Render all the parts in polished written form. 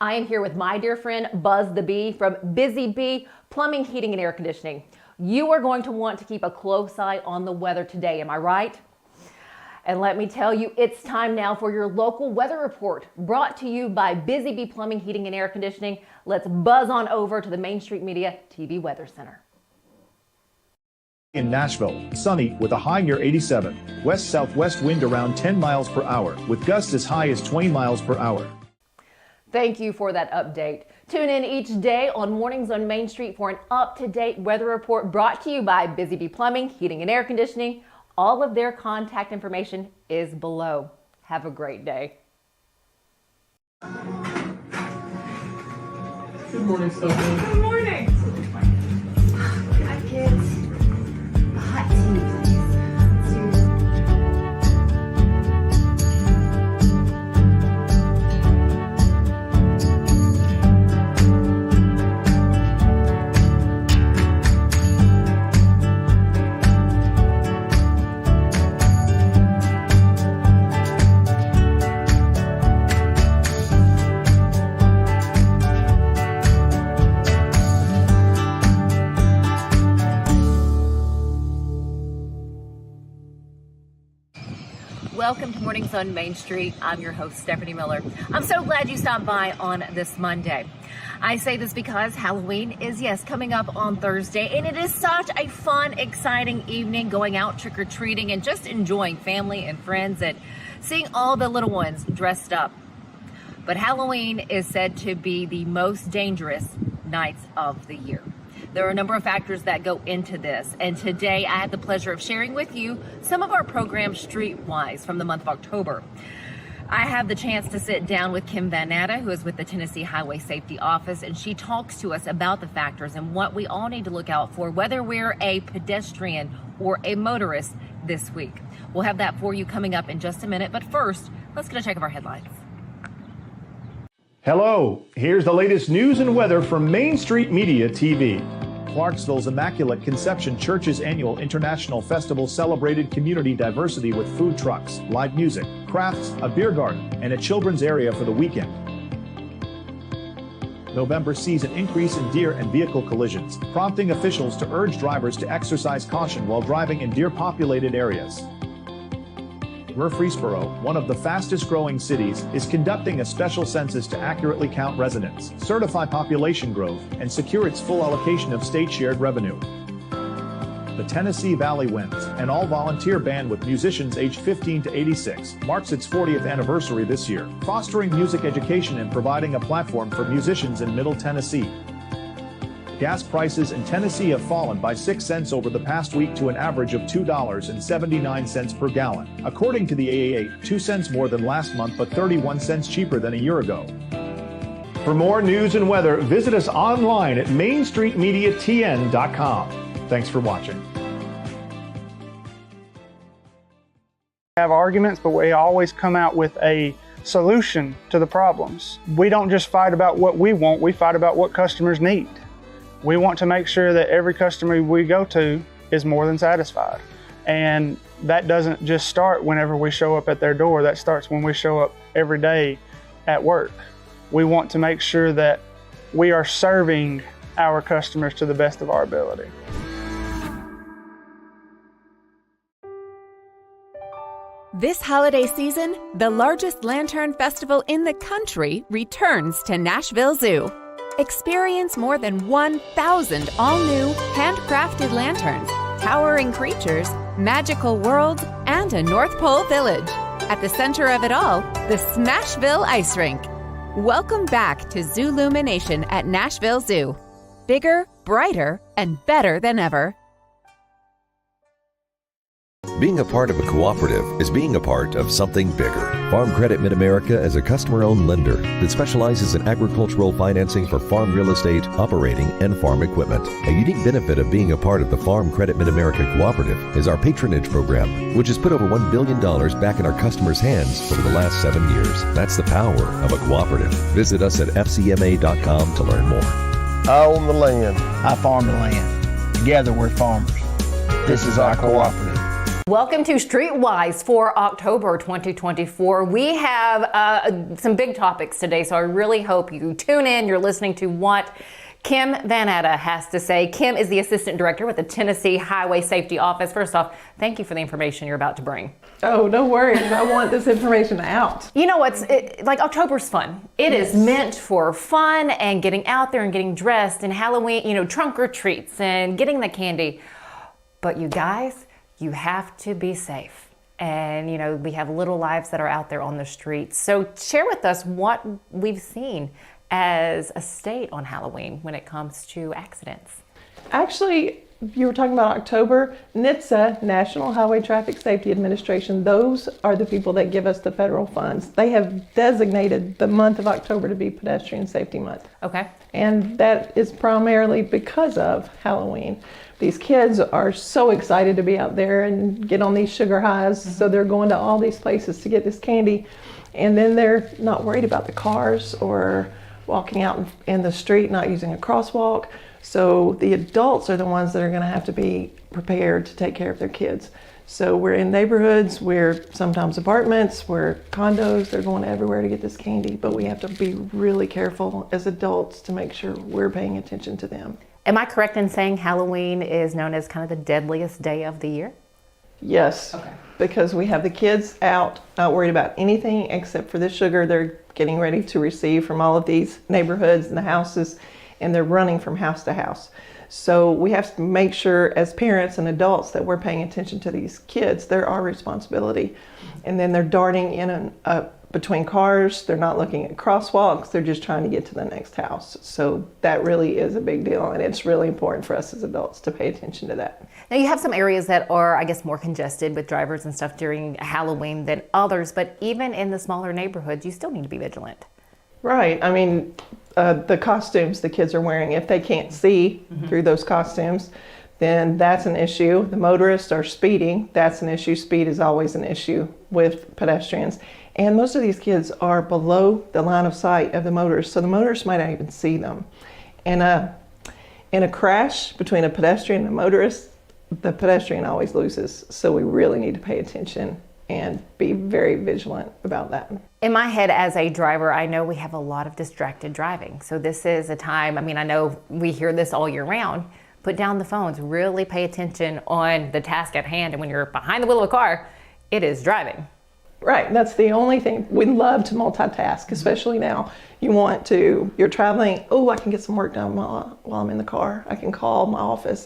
I am here with my dear friend Buzz the Bee from Busy Bee Plumbing, Heating, and Air Conditioning. You are going to want to keep a close eye on the weather today, am I right? And let me tell you, it's time now for your local weather report, brought to you by Busy Bee Plumbing, Heating, and Air Conditioning. Let's buzz on over to the Main Street Media TV Weather Center. In Nashville, sunny with a high near 87. West-southwest wind around 10 miles per hour, with gusts as high as 20 miles per hour. Thank you for that update. Tune in each day on Mornings on Main Street for an up-to-date weather report brought to you by Busy Bee Plumbing, Heating, and Air Conditioning. All of their contact information is below. Have a great day. Good morning, Stephanie. Good morning. Hi, kids. A hot tea, please. Welcome to Mornings on Main Street. I'm your host, Stefanie Miller. I'm so glad you stopped by on this Monday. I say this because Halloween is, yes, coming up on Thursday, and it is such a fun, exciting evening going out trick-or-treating and just enjoying family and friends and seeing all the little ones dressed up. But Halloween is said to be the most dangerous nights of the year. There are a number of factors that go into this, and today I had the pleasure of sharing with you some of our program Streetwise from the month of October. I have the chance to sit down with Kim Van Atta, who is with the Tennessee Highway Safety Office, and she talks to us about the factors and what we all need to look out for, whether we're a pedestrian or a motorist this week. We'll have that for you coming up in just a minute, but first, let's get a check of our headlines. Hello, here's the latest news and weather from Main Street Media TV. Clarksville's Immaculate Conception Church's annual International Festival celebrated community diversity with food trucks, live music, crafts, a beer garden, and a children's area for the weekend. November sees an increase in deer and vehicle collisions, prompting officials to urge drivers to exercise caution while driving in deer-populated areas. Murfreesboro, one of the fastest growing cities, is conducting a special census to accurately count residents, certify population growth, and secure its full allocation of state shared revenue. The Tennessee Valley Winds, an all-volunteer band with musicians aged 15 to 86, marks its 40th anniversary this year, fostering music education and providing a platform for musicians in Middle Tennessee. Gas prices in Tennessee have fallen by 6 cents over the past week to an average of $2.79 per gallon. According to the AAA, 2 cents more than last month but 31 cents cheaper than a year ago. For more news and weather, visit us online at mainstreetmediatn.com. Thanks for watching. Have arguments, but we always come out with a solution to the problems. We don't just fight about what we want, we fight about what customers need. We want to make sure that every customer we go to is more than satisfied. And that doesn't just start whenever we show up at their door, that starts when we show up every day at work. We want to make sure that we are serving our customers to the best of our ability. This holiday season, the largest lantern festival in the country returns to Nashville Zoo. Experience more than 1,000 all-new, handcrafted lanterns, towering creatures, magical worlds, and a North Pole village. At the center of it all, the Smashville Ice Rink. Welcome back to Zoolumination at Nashville Zoo. Bigger, brighter, and better than ever. Being a part of a cooperative is being a part of something bigger. Farm Credit Mid-America is a customer-owned lender that specializes in agricultural financing for farm real estate, operating, and farm equipment. A unique benefit of being a part of the Farm Credit Mid-America Cooperative is our patronage program, which has put over $1 billion back in our customers' hands over the last 7 years. That's the power of a cooperative. Visit us at fcma.com to learn more. I own the land. I farm the land. Together we're farmers. This is our cooperative. Welcome to Streetwise for October 2024. We have some big topics today, so I really hope you tune in. You're listening to what Kim Van Atta has to say. Kim is the Assistant Director with the Tennessee Highway Safety Office. First off, thank you for the information you're about to bring. Oh, no worries. I want this information out. You know what's like October's fun. It is meant for fun and getting out there and getting dressed and Halloween, trunk or treats and getting the candy. But you guys, you have to be safe. And, we have little lives that are out there on the streets. So share with us what we've seen as a state on Halloween when it comes to accidents. Actually, you were talking about October. NHTSA, National Highway Traffic Safety Administration, those are the people that give us the federal funds. They have designated the month of October to be Pedestrian Safety Month. Okay. And that is primarily because of Halloween. These kids are so excited to be out there and get on these sugar highs, so they're going to all these places to get this candy, and then they're not worried about the cars or walking out in the street, not using a crosswalk. So the adults are the ones that are going to have to be prepared to take care of their kids. So we're in neighborhoods, we're sometimes apartments, we're condos, they're going everywhere to get this candy, but we have to be really careful as adults to make sure we're paying attention to them. Am I correct in saying Halloween is known as kind of the deadliest day of the year? Yes, because we have the kids out, not worried about anything except for the sugar they're getting ready to receive from all of these neighborhoods and the houses, and they're running from house to house. So we have to make sure as parents and adults that we're paying attention to these kids. They're our responsibility. And then they're darting in and between cars. They're not looking at crosswalks. They're just trying to get to the next house. So that really is a big deal. And it's really important for us as adults to pay attention to that. Now you have some areas that are, I guess, more congested with drivers and stuff during Halloween than others. But even in the smaller neighborhoods, you still need to be vigilant. Right. I mean, the costumes the kids are wearing, if they can't see through those costumes, then that's an issue. The motorists are speeding. That's an issue. Speed is always an issue with pedestrians. And most of these kids are below the line of sight of the motorists, so the motorists might not even see them. And in a crash between a pedestrian and a motorist, the pedestrian always loses. So we really need to pay attention and be very vigilant about that. In my head as a driver, I know we have a lot of distracted driving. So this is a time, I know we hear this all year round, put down the phones, really pay attention on the task at hand. And when you're behind the wheel of a car, it is driving. Right, that's the only thing. We love to multitask, especially now. You're traveling, I can get some work done while I'm in the car. I can call my office,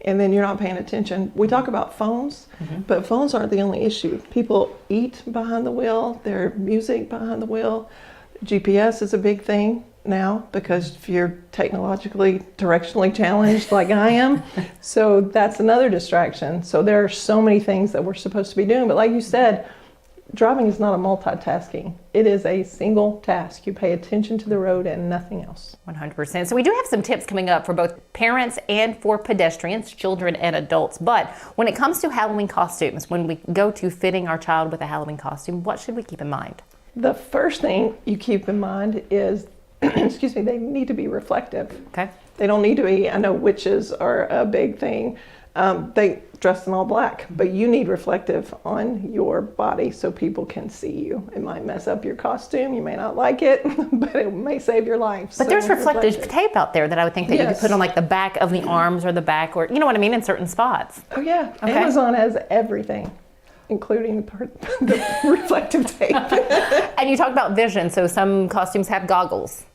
and then you're not paying attention. We talk about phones, but phones aren't the only issue. People eat behind the wheel, their music behind the wheel. GPS is a big thing now because if you're technologically, directionally challenged like I am, so that's another distraction. So there are so many things that we're supposed to be doing, but like you said, driving is not a multitasking. It is a single task. You pay attention to the road and nothing else. 100%. So we do have some tips coming up for both parents and for pedestrians, children and adults. But when it comes to Halloween costumes, when we go to fitting our child with a Halloween costume, what should we keep in mind? The first thing you keep in mind is, they need to be reflective. Okay. They don't need to be, I know witches are a big thing. They dress in all black, but you need reflective on your body so people can see you. It might mess up your costume. You may not like it, but it may save your life. But there's reflective tape out there that I would think that you could put on like the back of the arms or the back, or you know what I mean, in certain spots. Oh yeah, okay. Amazon has everything, including the reflective tape. And you talk about vision, so some costumes have goggles.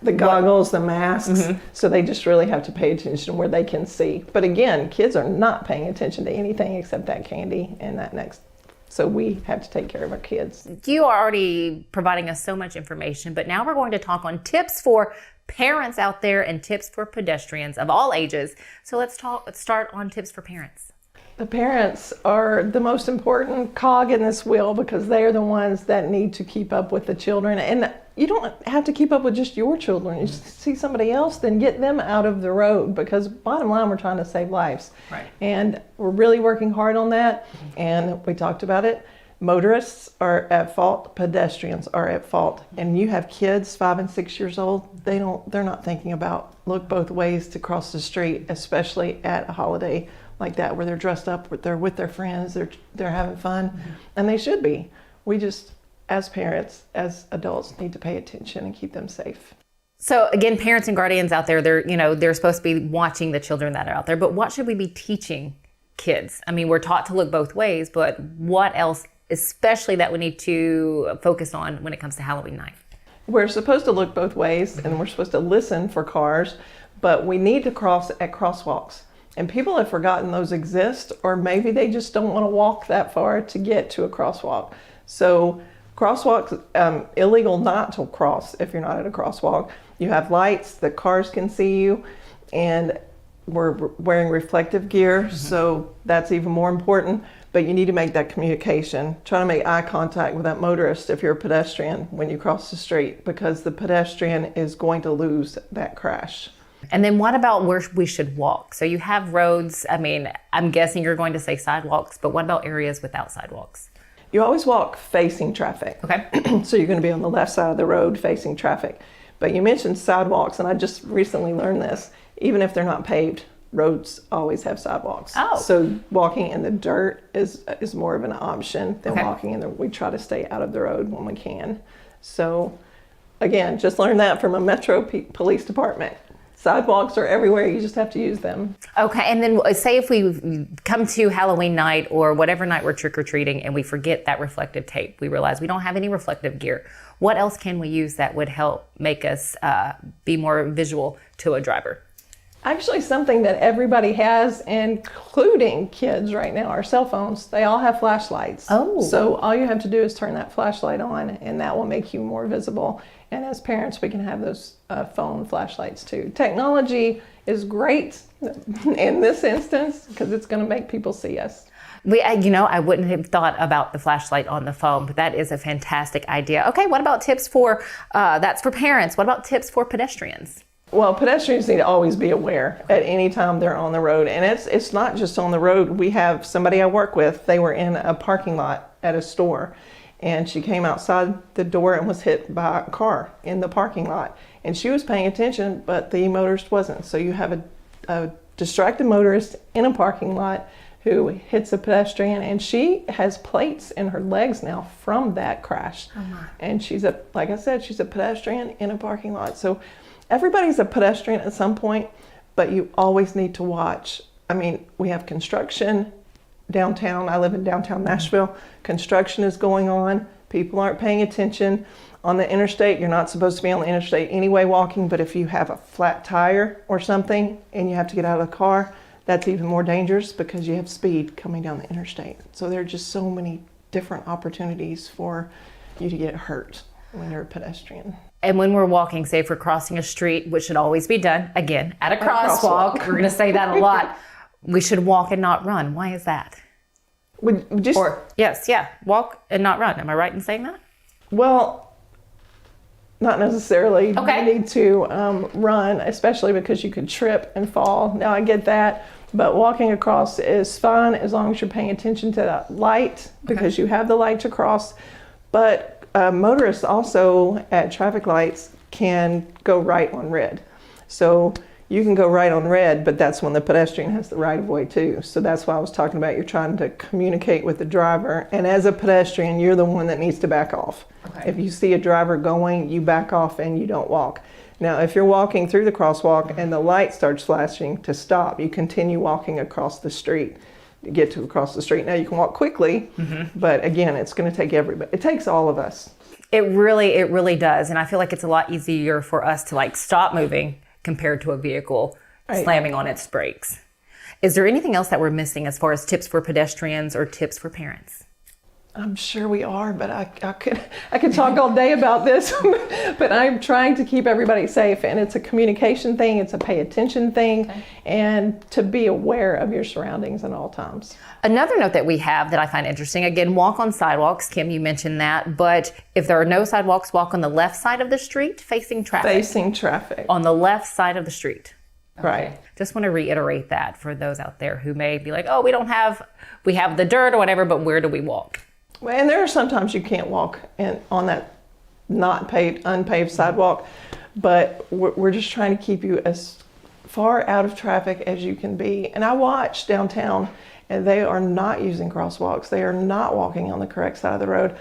The goggles, the masks, so they just really have to pay attention where they can see. But again, kids are not paying attention to anything except that candy and that next. So we have to take care of our kids. You are already providing us so much information, but now we're going to talk on tips for parents out there and tips for pedestrians of all ages. So let's start on tips for parents. The parents are the most important cog in this wheel because they are the ones that need to keep up with the children. And you don't have to keep up with just your children. You see somebody else, then get them out of the road because bottom line, we're trying to save lives. Right. And we're really working hard on that. And we talked about it. Motorists are at fault, pedestrians are at fault. And you have kids 5 and 6 years old, they're not thinking about look both ways to cross the street, especially at a holiday like that, where they're dressed up, they're with their friends, they're having fun, and they should be. We just, as parents, as adults, need to pay attention and keep them safe. So again, parents and guardians out there, they're supposed to be watching the children that are out there, but what should we be teaching kids? I mean, we're taught to look both ways, but what else, especially that we need to focus on when it comes to Halloween night? We're supposed to look both ways, and we're supposed to listen for cars, but we need to cross at crosswalks. And people have forgotten those exist, or maybe they just don't want to walk that far to get to a crosswalk. So crosswalks, illegal not to cross if you're not at a crosswalk. You have lights that cars can see you, and we're wearing reflective gear, so that's even more important. But you need to make that communication. Try to make eye contact with that motorist if you're a pedestrian when you cross the street, because the pedestrian is going to lose that crash. And then what about where we should walk? So you have roads. I mean, I'm guessing you're going to say sidewalks, but what about areas without sidewalks? You always walk facing traffic. Okay. So you're going to be on the left side of the road facing traffic. But you mentioned sidewalks, and I just recently learned this. Even if they're not paved, roads always have sidewalks. Oh. So walking in the dirt is more of an option than walking in the, we try to stay out of the road when we can. So again, just learned that from a Metro Police Department. Sidewalks are everywhere, you just have to use them. Okay, and then say if we come to Halloween night or whatever night we're trick-or-treating and we forget that reflective tape, we realize we don't have any reflective gear. What else can we use that would help make us be more visual to a driver? Actually, something that everybody has, including kids right now, are cell phones. They all have flashlights. Oh. So all you have to do is turn that flashlight on, and that will make you more visible. And as parents, we can have those phone flashlights too. Technology is great in this instance because it's going to make people see us. I wouldn't have thought about the flashlight on the phone, but that is a fantastic idea. Okay, what about tips for, that's for parents. What about tips for pedestrians? Well, pedestrians need to always be aware at any time they're on the road. And it's not just on the road. We have somebody I work with, they were in a parking lot at a store, and she came outside the door and was hit by a car in the parking lot. And she was paying attention, but the motorist wasn't. So you have a distracted motorist in a parking lot who hits a pedestrian, and she has plates in her legs now from that crash. Oh my. And like I said, she's a pedestrian in a parking lot. So everybody's a pedestrian at some point, but you always need to watch. I mean, we have construction downtown. I live in downtown Nashville. Construction is going on. People aren't paying attention. On the interstate, you're not supposed to be on the interstate anyway walking, but if you have a flat tire or something and you have to get out of the car, that's even more dangerous because you have speed coming down the interstate. So there are just so many different opportunities for you to get hurt when you're a pedestrian. And when we're walking, say if we're crossing a street, which should always be done, again, at a crosswalk, we're going to say that a lot, we should walk and not run. Why is that? Walk and not run. Am I right in saying that? Well, not necessarily. Okay. You need to run, especially because you could trip and fall. Now, I get that, but walking across is fine as long as you're paying attention to that light, because you have the light to cross. But motorists also at traffic lights can go right on red. So you can go right on red, but that's when the pedestrian has the right of way too. So that's why I was talking about you're trying to communicate with the driver. And as a pedestrian, you're the one that needs to back off. Okay. If you see a driver going, you back off and you don't walk. Now, if you're walking through the crosswalk and the light starts flashing to stop, you continue walking across the street. Get to across the street. Now you can walk quickly, but again, it's going to take everybody. It takes all of us. It really does. And I feel like it's a lot easier for us to stop moving compared to a vehicle slamming on its brakes. Is there anything else that we're missing as far as tips for pedestrians or tips for parents? I'm sure we are, but I could talk all day about this, but I'm trying to keep everybody safe, and it's a communication thing, it's a pay attention thing, and to be aware of your surroundings at all times. Another note that we have that I find interesting, again, walk on sidewalks. Kim, you mentioned that, but if there are no sidewalks, walk on the left side of the street facing traffic. Facing traffic. On the left side of the street. Right. Okay. Just want to reiterate that for those out there who may be like, oh, we have the dirt or whatever, but where do we walk? And there are sometimes you can't walk on that not paved, unpaved sidewalk, but we're just trying to keep you as far out of traffic as you can be. And I watch downtown, and they are not using crosswalks. They are not walking on the correct side of the road.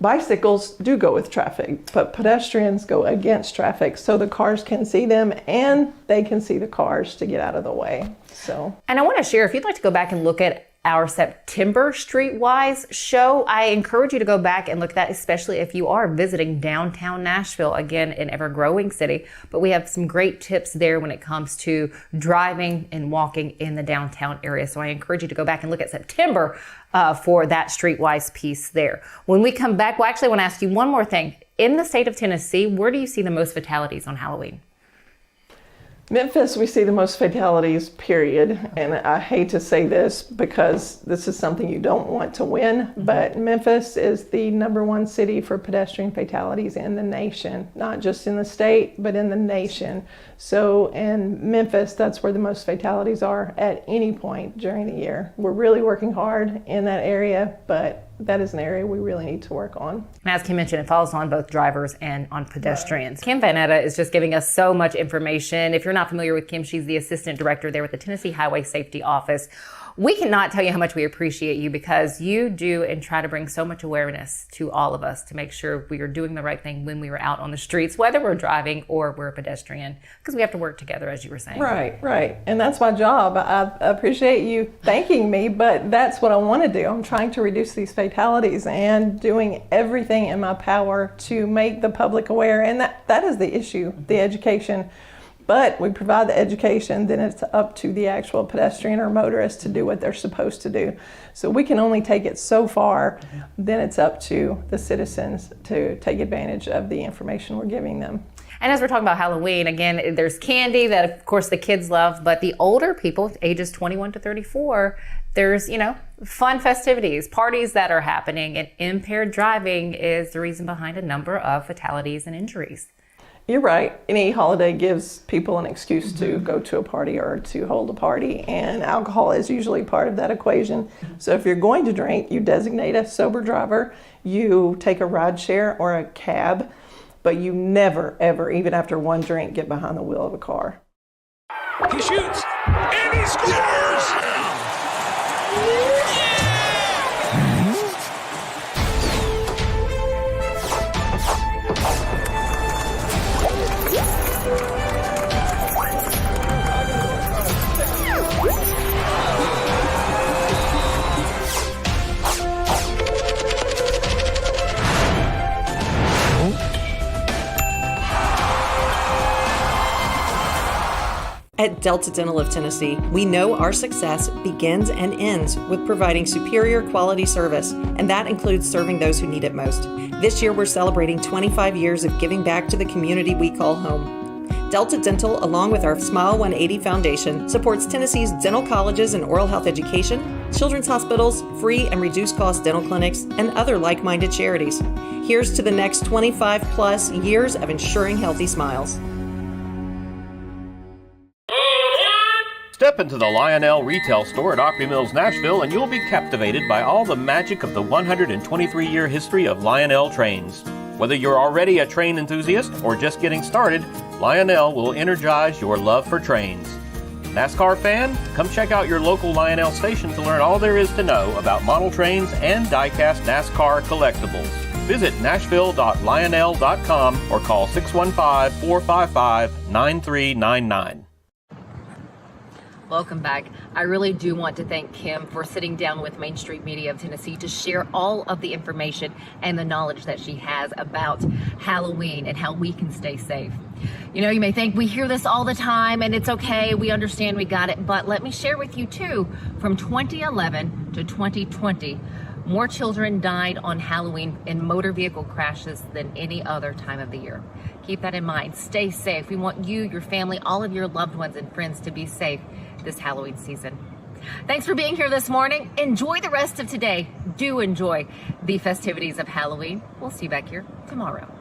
Bicycles do go with traffic, but pedestrians go against traffic, so the cars can see them and they can see the cars to get out of the way. So, and I want to share, if you'd like to go back and look at our September Streetwise show, I encourage you to go back and look at that, especially if you are visiting downtown Nashville, again, an ever-growing city. But we have some great tips there when it comes to driving and walking in the downtown area. So I encourage you to go back and look at September for that Streetwise piece there. When we come back, well, actually, I want to ask you one more thing. In the state of Tennessee, where do you see the most fatalities on Halloween? Memphis, we see the most fatalities, period. And I hate to say this because this is something you don't want to win, but Memphis is the #1 city for pedestrian fatalities in the nation, not just in the state, but in the nation. So in Memphis, that's where the most fatalities are at any point during the year. We're really working hard in that area, but that is an area we really need to work on. And as Kim mentioned, it falls on both drivers and on pedestrians. Right. Kim Van Atta is just giving us so much information. If you're not familiar with Kim, she's the assistant director there with the Tennessee Highway Safety Office. We cannot tell you how much we appreciate you because you do and try to bring so much awareness to all of us to make sure we are doing the right thing when we are out on the streets, whether we're driving or we're a pedestrian, because we have to work together, as you were saying. Right. And that's my job. I appreciate you thanking me, but that's what I want to do. I'm trying to reduce these fatalities and doing everything in my power to make the public aware. And that is the issue, the education. But we provide the education, then it's up to the actual pedestrian or motorist to do what they're supposed to do. So we can only take it so far, then it's up to the citizens to take advantage of the information we're giving them. And as we're talking about Halloween, again, there's candy that, of course, the kids love, but the older people, ages 21 to 34, there's, fun festivities, parties that are happening, and impaired driving is the reason behind a number of fatalities and injuries. You're right. Any holiday gives people an excuse to go to a party or to hold a party, and alcohol is usually part of that equation. So if you're going to drink, you designate a sober driver, you take a ride share or a cab, but you never, ever, even after one drink, get behind the wheel of a car. He shoots, and he scores! At Delta Dental of Tennessee, we know our success begins and ends with providing superior quality service, and that includes serving those who need it most. This year, we're celebrating 25 years of giving back to the community we call home. Delta Dental, along with our Smile 180 Foundation, supports Tennessee's dental colleges and oral health education, children's hospitals, free and reduced cost dental clinics, and other like-minded charities. Here's to the next 25 plus years of ensuring healthy smiles. Step into the Lionel retail store at Opry Mills, Nashville, and you'll be captivated by all the magic of the 123-year history of Lionel trains. Whether you're already a train enthusiast or just getting started, Lionel will energize your love for trains. NASCAR fan? Come check out your local Lionel station to learn all there is to know about model trains and die-cast NASCAR collectibles. Visit nashville.lionel.com or call 615-455-9399. Welcome back. I really do want to thank Kim for sitting down with Main Street Media of Tennessee to share all of the information and the knowledge that she has about Halloween and how we can stay safe. You may think we hear this all the time and it's okay, we understand, we got it, but let me share with you too, from 2011 to 2020, more children died on Halloween in motor vehicle crashes than any other time of the year. Keep that in mind. Stay safe. We want you, your family, all of your loved ones and friends to be safe this Halloween season. Thanks for being here this morning. Enjoy the rest of today. Do enjoy the festivities of Halloween. We'll see you back here tomorrow.